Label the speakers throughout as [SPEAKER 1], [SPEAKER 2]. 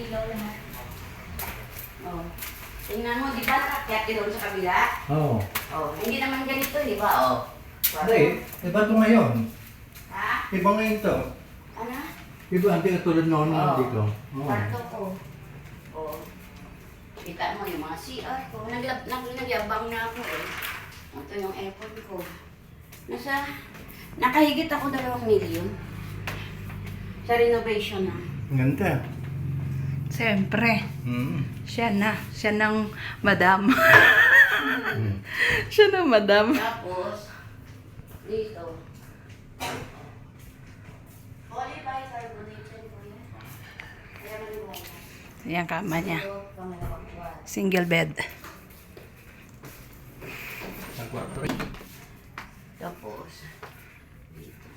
[SPEAKER 1] ilaw lahat. Oh. Tingnan mo, di ba nakakyat doon sa kabila?
[SPEAKER 2] Oo.
[SPEAKER 1] Oh, hindi naman ganito, di ba? Oh.
[SPEAKER 2] Hindi, iba ito ngayon.
[SPEAKER 1] Ha?
[SPEAKER 2] Iba ngayon ito.
[SPEAKER 1] Ano?
[SPEAKER 2] Iba, hindi katulad noon dito. Oo.
[SPEAKER 1] Kwarto ko. Oh. Kita mo yung mga CR ko. Nagyabang na ako eh. Ito yung aircon ko. Nakahigit ako 2 million. Sa renovation na.
[SPEAKER 2] Ganda.
[SPEAKER 3] Siyempre.
[SPEAKER 2] Mm.
[SPEAKER 3] Siya ng madam. Siya ng madam.
[SPEAKER 1] Tapos, dito. Holy by carbonation ko yan. Kaya maniwala.
[SPEAKER 3] Yan kama niya.
[SPEAKER 1] Ito, pangalawang kwarto.
[SPEAKER 3] Single bed.
[SPEAKER 2] Sa kwarto.
[SPEAKER 1] Tapos, dito.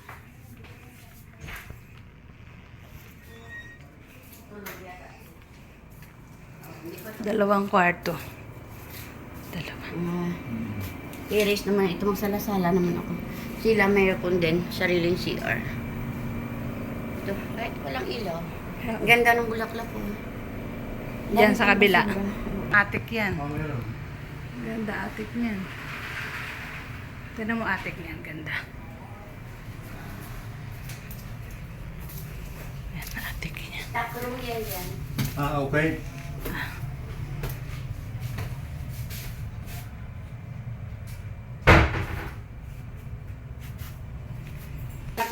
[SPEAKER 1] Tulog yata. Hindi pa ito.
[SPEAKER 3] 2 kwarto. 2.
[SPEAKER 1] I-erase naman ito. Magsalasala naman ako. Sila mayroon din. Sariling CR. Ito. Kahit walang ilaw. Ang ganda ng bulaklak ko.
[SPEAKER 3] Diyan sa kabila. Atik yan.
[SPEAKER 2] Oo, meron.
[SPEAKER 3] Ganda atik niyan. Tignan mo atik niyan. Ganda. Yan, atik niyan.
[SPEAKER 1] Takrong yan yan.
[SPEAKER 2] Ah, okay.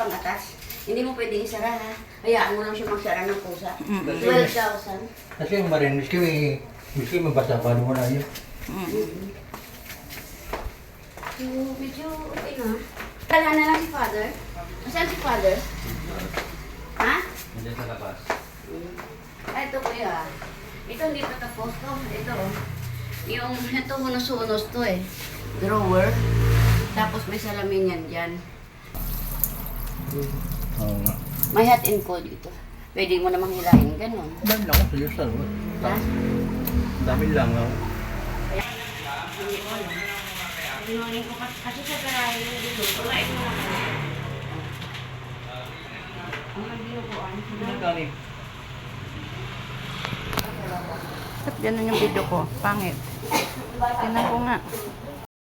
[SPEAKER 1] Pang atas. Hindi mo pwedeng isara ha. Hayaan mo lang siya magsara ng pusa. 12,000.
[SPEAKER 2] Kasi yung marin, miski mabasa pa mo na yun.
[SPEAKER 1] So, medyo okay na. Kala na lang si father. Saan si father? Ha?
[SPEAKER 2] Nandiyan sa labas.
[SPEAKER 1] Ay, ito kuya. Ito hindi pa tapos to. Ito. Ito hunos-hunos to eh. Drawer. Tapos may salamin yan dyan.
[SPEAKER 2] Oo nga.
[SPEAKER 1] May hot and cold dito. Pwede mo namang hilahin. Ganon.
[SPEAKER 2] Dami lang ako sa iyo sa
[SPEAKER 1] Ha?
[SPEAKER 2] Dami lang ako.
[SPEAKER 1] Pinunin ko kasi sa garahe yung dito. Kumain mo lang. Ang nagbinukuan.
[SPEAKER 3] Ba't ganun yung video ko? Pangit. Tingnan ko nga.